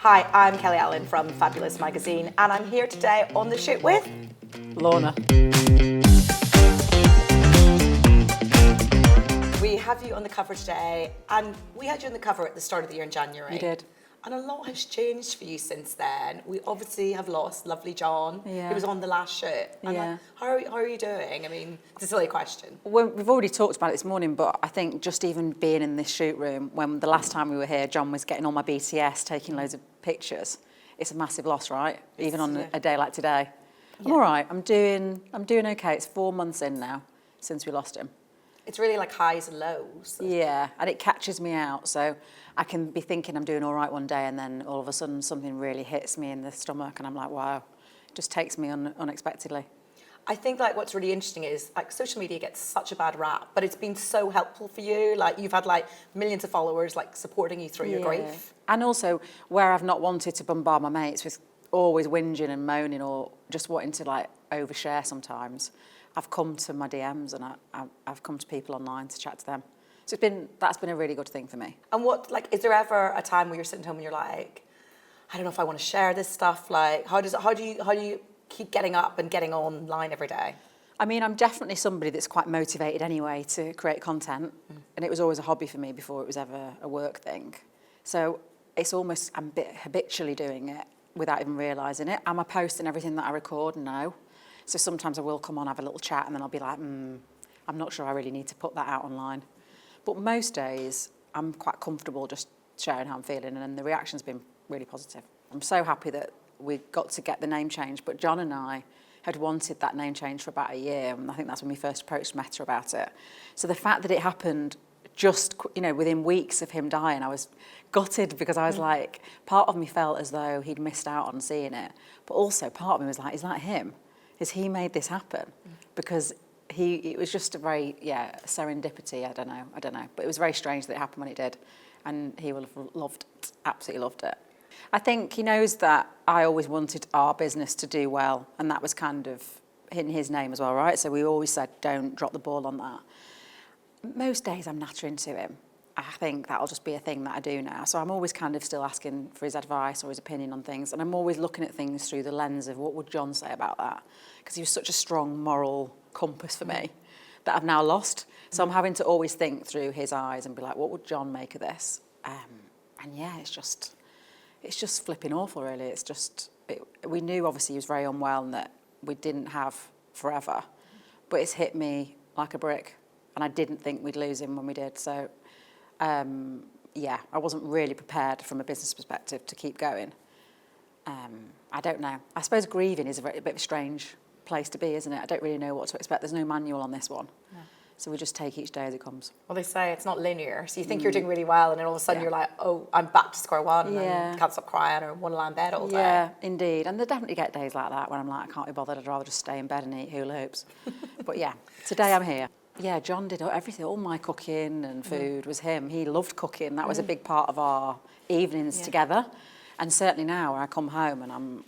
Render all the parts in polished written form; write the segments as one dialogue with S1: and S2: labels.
S1: Hi, I'm Kelly Allen from Fabulous Magazine, and I'm here today on the shoot with
S2: Lorna.
S1: We have you on the cover today, and we had you on the cover at the start of the year in January.
S2: You did.
S1: And a lot has changed for you since then. We obviously have lost lovely John,
S2: Yeah.
S1: who was on the last shoot. And
S2: Yeah.
S1: how are you doing? I mean, it's a silly question.
S2: Well, we've already talked about it this morning, but I think just even being in this shoot room, when the last time we were here, John was getting all my BTS, taking loads of pictures. It's a massive loss, right? Even on a day like today.
S1: Yeah.
S2: I'm all right. I'm doing okay. It's 4 months in now since we lost him.
S1: It's really like highs and lows.
S2: Yeah, and it catches me out. So I can be thinking I'm doing all right one day, and then all of a sudden something really hits me in the stomach, and I'm like, wow, it just takes me unexpectedly.
S1: I think like what's really interesting is like social media gets such a bad rap, but it's been so helpful for you. Like you've had like millions of followers like supporting you through your grief.
S2: And also where I've not wanted to bombard my mates with always whinging and moaning or just wanting to like overshare sometimes, I've come to my DMs and I've come to people online to chat to them. So that's been a really good thing for me.
S1: And what like is there ever a time where you're sitting home and you're like, I don't know if I want to share this stuff? Like how do you keep getting up and getting online every day?
S2: I mean, I'm definitely somebody that's quite motivated anyway to create content, and it was always a hobby for me before it was ever a work thing. So it's almost, I'm a bit habitually doing it without even realising it. Am I posting everything that I record? No. So sometimes I will come on, have a little chat, and then I'll be like, I'm not sure I really need to put that out online. But most days, I'm quite comfortable just sharing how I'm feeling, and the reaction's been really positive. I'm so happy that we got to get the name change, but John and I had wanted that name change for about a year, and I think that's when we first approached Meta about it. So the fact that it happened just, within weeks of him dying, I was gutted because I was like, part of me felt as though he'd missed out on seeing it, but also part of me was like, is that him? Has he made this happen? Because it was just a very, serendipity, I don't know. But it was very strange that it happened when it did, and he will have loved it, absolutely loved it. I think he knows that I always wanted our business to do well, and that was kind of in his name as well, right? So we always said, don't drop the ball on that. Most days I'm nattering to him. I think that'll just be a thing that I do now. So I'm always kind of still asking for his advice or his opinion on things, and I'm always looking at things through the lens of what would John say about that? Because he was such a strong moral compass for me that I've now lost. So I'm having to always think through his eyes and be like, what would John make of this? And yeah, it's just flipping awful, really. It's just, we knew obviously he was very unwell and that we didn't have forever, but it's hit me like a brick, and I didn't think we'd lose him when we did. So, I wasn't really prepared from a business perspective to keep going. I don't know. I suppose grieving is a bit of a strange place to be, isn't it? I don't really know what to expect. There's no manual on this one. No. So we just take each day as it comes.
S1: Well, they say it's not linear. So you think you're doing really well, and then all of a sudden you're like, oh, I'm back to square one, and can't stop crying, or want to lie in bed all day.
S2: Yeah, indeed. And there definitely get days like that when I'm like, I can't be bothered. I'd rather just stay in bed and eat hula hoops. But yeah, today I'm here. Yeah, John did everything. All my cooking and food was him. He loved cooking. That was a big part of our evenings together. And certainly now, when I come home and I'm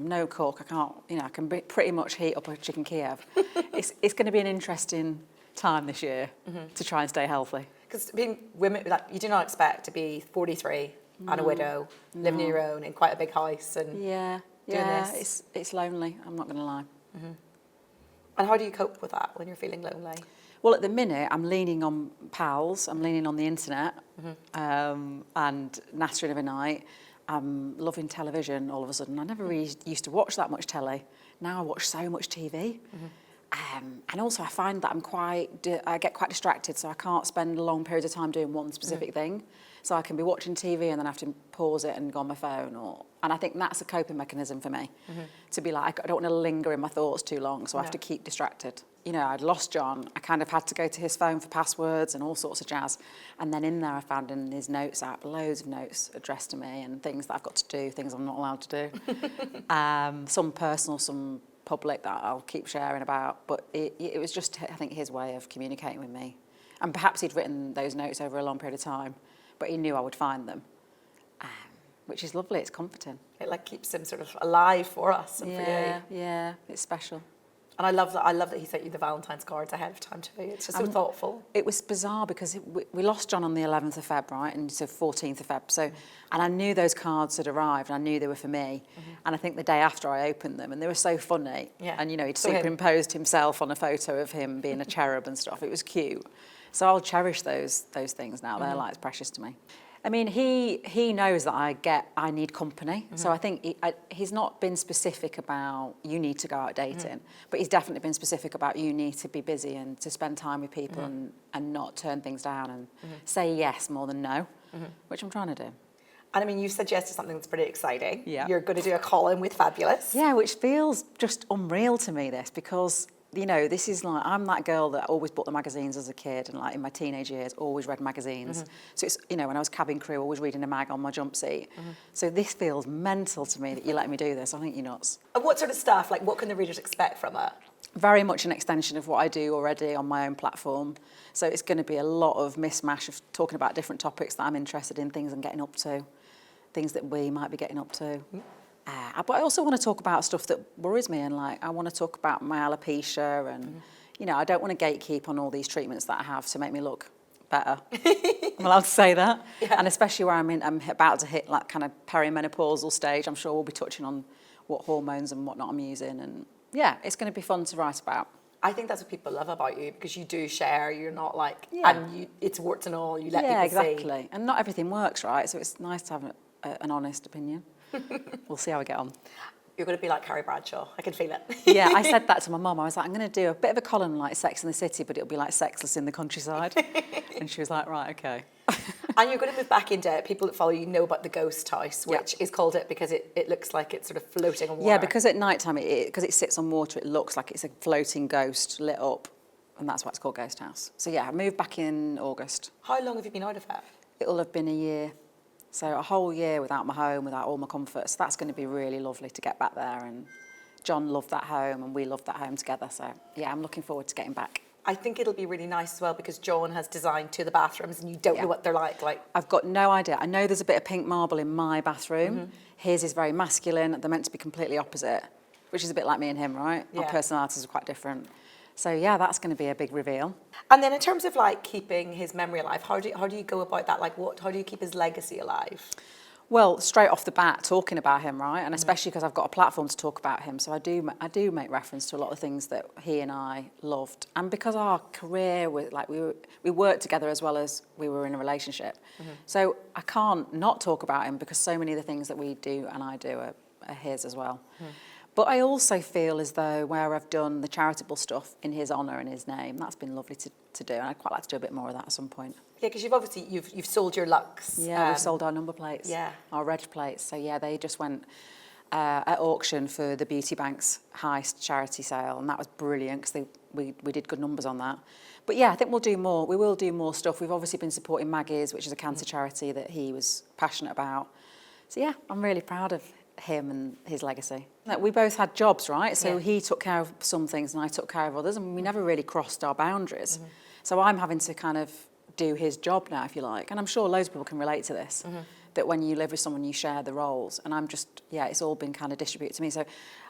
S2: no cook, I can't. I can pretty much heat up a chicken Kiev. It's going to be an interesting time this year to try and stay healthy.
S1: Because being women, like, you do not expect to be 43 and a widow, living on your own in quite a big house, and doing this.
S2: It's lonely. I'm not going to lie.
S1: And how do you cope with that when you're feeling lonely?
S2: Well, at the minute, I'm leaning on pals. I'm leaning on the internet, and nattering of a night. I'm loving television all of a sudden. I never really used to watch that much telly. Now I watch so much TV. And also I find that I get quite distracted, so I can't spend long periods of time doing one specific thing. So I can be watching TV and then have to pause it and go on my phone. And I think that's a coping mechanism for me, to be like, I don't want to linger in my thoughts too long, so I have to keep distracted. I'd lost John. I kind of had to go to his phone for passwords and all sorts of jazz. And then in there I found in his notes app loads of notes addressed to me and things that I've got to do, things I'm not allowed to do. Some personal, some public that I'll keep sharing about, but it was just, I think, his way of communicating with me. And perhaps he'd written those notes over a long period of time, but he knew I would find them, which is lovely. It's comforting.
S1: It like keeps him sort of alive for us and for you.
S2: Yeah, it's special.
S1: And I love that. I love that he sent you the Valentine's cards ahead of time too. It's just so thoughtful.
S2: It was bizarre because we lost John on the 11th of Feb, right? And so 14th of Feb. So, and I knew those cards had arrived. And I knew they were for me. And I think the day after I opened them, and they were so funny.
S1: Yeah.
S2: And, you know, he'd
S1: So him.
S2: superimposed himself on a photo of him being a cherub and stuff. It was cute. So I'll cherish those things now. They're like precious to me. I mean, he knows that I need company. So I think he's not been specific about you need to go out dating, but he's definitely been specific about you need to be busy and to spend time with people and not turn things down and say yes more than no, which I'm trying to do.
S1: And I mean, you suggested something that's pretty exciting.
S2: Yeah.
S1: You're going to do a call-in with Fabulous.
S2: Yeah, which feels just unreal to me, this, because, you know, this is like, I'm that girl that always bought the magazines as a kid and like in my teenage years, always read magazines. So it's, you know, when I was cabin crew, always reading a mag on my jump seat. So this feels mental to me that you're letting me do this. I think you're nuts.
S1: And what sort of stuff, like what can the readers expect from it?
S2: Very much an extension of what I do already on my own platform. So it's going to be a lot of mishmash of talking about different topics that I'm interested in, things I'm getting up to, things that we might be getting up to. But I also want to talk about stuff that worries me, and like I want to talk about my alopecia, and you know, I don't want to gatekeep on all these treatments that I have to make me look better. I'm allowed to say that. Yeah. And especially where I'm about to hit like kind of perimenopausal stage. I'm sure we'll be touching on what hormones and whatnot I'm using, and yeah, it's going to be fun to write about.
S1: I think that's what people love about you, because you do share. You're not like, it's warts and all. You let people see. Yeah,
S2: exactly. And not everything works, right? So it's nice to have an honest opinion. We'll see how we get on.
S1: You're going to be like Carrie Bradshaw. I can feel it.
S2: Yeah, I said that to my mum. I was like, I'm going to do a bit of a column like Sex in the City, but it'll be like Sexless in the Countryside. And she was like, right, okay.
S1: And you're going to move back into it. People that follow you know about the ghost house, which is called it because it looks like it's sort of floating on water. Yeah,
S2: because at night time, because it sits on water, it looks like it's a floating ghost lit up. And that's why it's called Ghost House. So yeah, I moved back in August.
S1: How long have you been out of it?
S2: It'll have been a year. So a whole year without my home, without all my comforts. That's going to be really lovely to get back there. And John loved that home and we loved that home together. So yeah, I'm looking forward to getting back.
S1: I think it'll be really nice as well because John has designed two of the bathrooms and you don't know what they're like.
S2: I've got no idea. I know there's a bit of pink marble in my bathroom. His is very masculine. They're meant to be completely opposite, which is a bit like me and him, right?
S1: Yeah.
S2: Our personalities are quite different. So yeah, that's going to be a big reveal.
S1: And then in terms of like keeping his memory alive, how do you go about that? Like how do you keep his legacy alive?
S2: Well, straight off the bat, talking about him, right? And especially because I've got a platform to talk about him. So I do make reference to a lot of things that he and I loved. And because our career, we worked together as well as we were in a relationship. So I can't not talk about him because so many of the things that we do and I do are his as well. But I also feel as though where I've done the charitable stuff in his honour and his name, that's been lovely to do. And I'd quite like to do a bit more of that at some point.
S1: Yeah, because you've sold your Lux.
S2: Yeah, we've sold our number plates.
S1: Yeah.
S2: Our reg plates. So yeah, they just went at auction for the Beauty Bank's heist charity sale, and that was brilliant because we did good numbers on that. But yeah, I think we'll do more. We will do more stuff. We've obviously been supporting Maggie's, which is a cancer charity that he was passionate about. So yeah, I'm really proud of him and his legacy. We both had jobs, right? So he took care of some things and I took care of others, and we never really crossed our boundaries. So I'm having to kind of do his job now, if you like. And I'm sure loads of people can relate to this, that when you live with someone, you share the roles. And I'm just, it's all been kind of distributed to me. So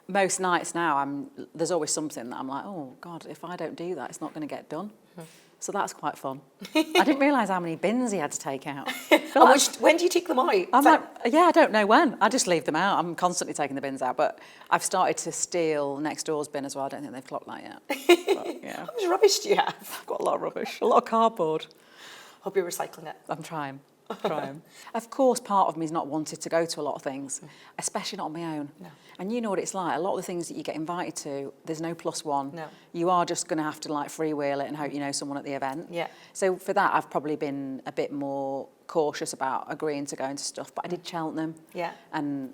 S2: most nights now, there's always something that I'm like, oh God, if I don't do that, it's not going to get done. So that's quite fun. I didn't realise how many bins he had to take out.
S1: When do you take them out?
S2: I don't know when. I just leave them out. I'm constantly taking the bins out, but I've started to steal next door's bin as well. I don't think they've clocked that yet. But, yeah.
S1: How much rubbish do you have?
S2: I've got a lot of rubbish, a lot of cardboard.
S1: Hope you're recycling it.
S2: I'm trying. Of course, part of me is not wanted to go to a lot of things, especially not on my own.
S1: No.
S2: And you know what it's like. A lot of the things that you get invited to, there's no plus one.
S1: No.
S2: You are just going to have to like freewheel it and hope you know someone at the event.
S1: Yeah.
S2: So for that, I've probably been a bit more cautious about agreeing to go into stuff. But I did Cheltenham.
S1: Yeah.
S2: And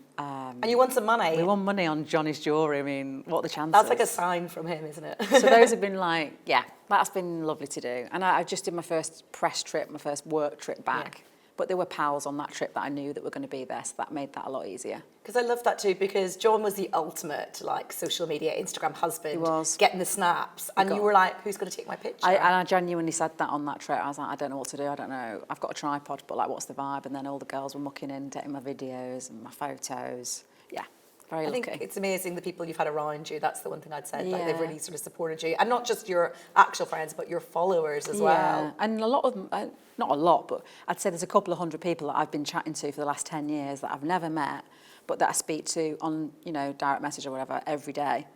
S1: you won some money.
S2: We won money on Johnny's jewellery. I mean, what are the chances?
S1: That's like a sign from him, isn't it?
S2: So those have been like, that's been lovely to do. And I just did my first press trip, my first work trip back. Yeah. But there were pals on that trip that I knew that were going to be there, so that made that a lot easier.
S1: Because I love that too, because John was the ultimate like social media, Instagram husband.
S2: He was.
S1: Getting the snaps. And you were like, who's going to take my picture?
S2: I genuinely said that on that trip. I was like, I don't know what to do, I don't know. I've got a tripod, but like, what's the vibe? And then all the girls were mucking in, taking my videos and my photos. Yeah, Very
S1: I
S2: lucky.
S1: think it's amazing the people you've had around you. That's the one thing I'd say. Like, they've
S2: Yeah.
S1: really sort of supported you. And not just your actual friends, but your followers as well.
S2: And a lot of them, not a lot, but I'd say there's a couple of hundred people that I've been chatting to for the last 10 years that I've never met, but that I speak to on, direct message or whatever every day.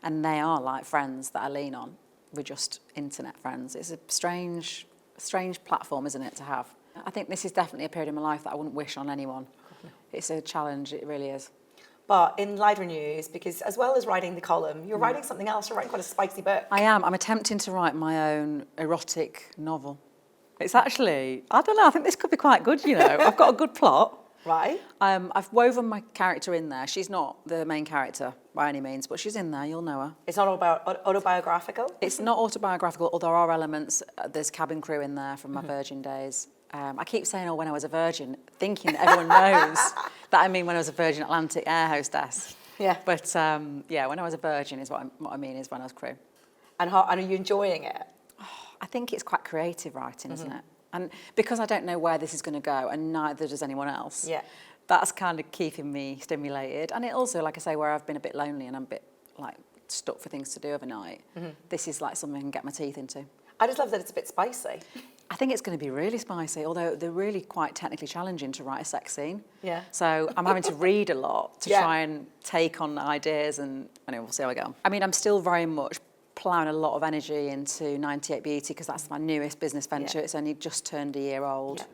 S2: And they are like friends that I lean on. We're just internet friends. It's a strange platform, isn't it, to have? I think this is definitely a period in my life that I wouldn't wish on anyone. It's a challenge, it really is.
S1: But in lighter news, because as well as writing the column, you're writing something else. You're writing quite a spicy book.
S2: I am. I'm attempting to write my own erotic novel. It's actually, I don't know, I think this could be quite good, I've got a good plot.
S1: Right.
S2: I've woven my character in there. She's not the main character by any means, but she's in there, you'll know her.
S1: It's not autobiographical?
S2: It's not autobiographical, although there are elements. There's cabin crew in there from my virgin days. I keep saying, when I was a virgin, thinking that everyone knows that I mean when I was a Virgin Atlantic air hostess.
S1: Yeah.
S2: But when I was a virgin is what I mean is when I was crew.
S1: And are you enjoying it?
S2: I think it's quite creative writing, isn't it? And because I don't know where this is going to go, and neither does anyone else, that's kind of keeping me stimulated. And it also, like I say, where I've been a bit lonely and I'm a bit like stuck for things to do overnight, this is like something I can get my teeth into.
S1: I just love that it's a bit spicy.
S2: I think it's going to be really spicy, although they're really quite technically challenging to write a sex scene.
S1: Yeah.
S2: So I'm having to read a lot to try and take on ideas, and anyway, we'll see how I go. I mean, I'm still very much ploughing a lot of energy into 98 Beauty because that's my newest business venture. It's only just turned a year old.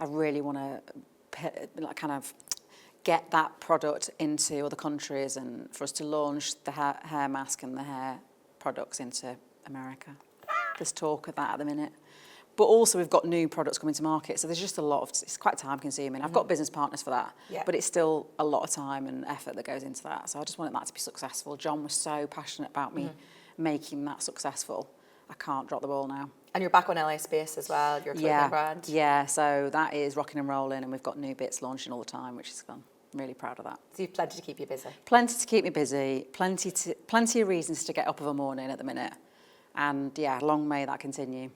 S2: I really want to kind of get that product into other countries and for us to launch the hair mask and the hair products into America. There's talk of that at the minute. But also we've got new products coming to market, so there's just a lot of, it's quite time consuming. I've got business partners for that, but it's still a lot of time and effort that goes into that. So I just wanted that to be successful. John was so passionate about me making that successful. I can't drop the ball now.
S1: And you're back on L.A.-S as well, your clothing brand.
S2: Yeah, so that is rocking and rolling, and we've got new bits launching all the time, which is fun. I'm really proud of that.
S1: So you've plenty to keep you busy.
S2: Plenty to keep me busy, plenty of reasons to get up of a morning at the minute. And yeah, long may that continue.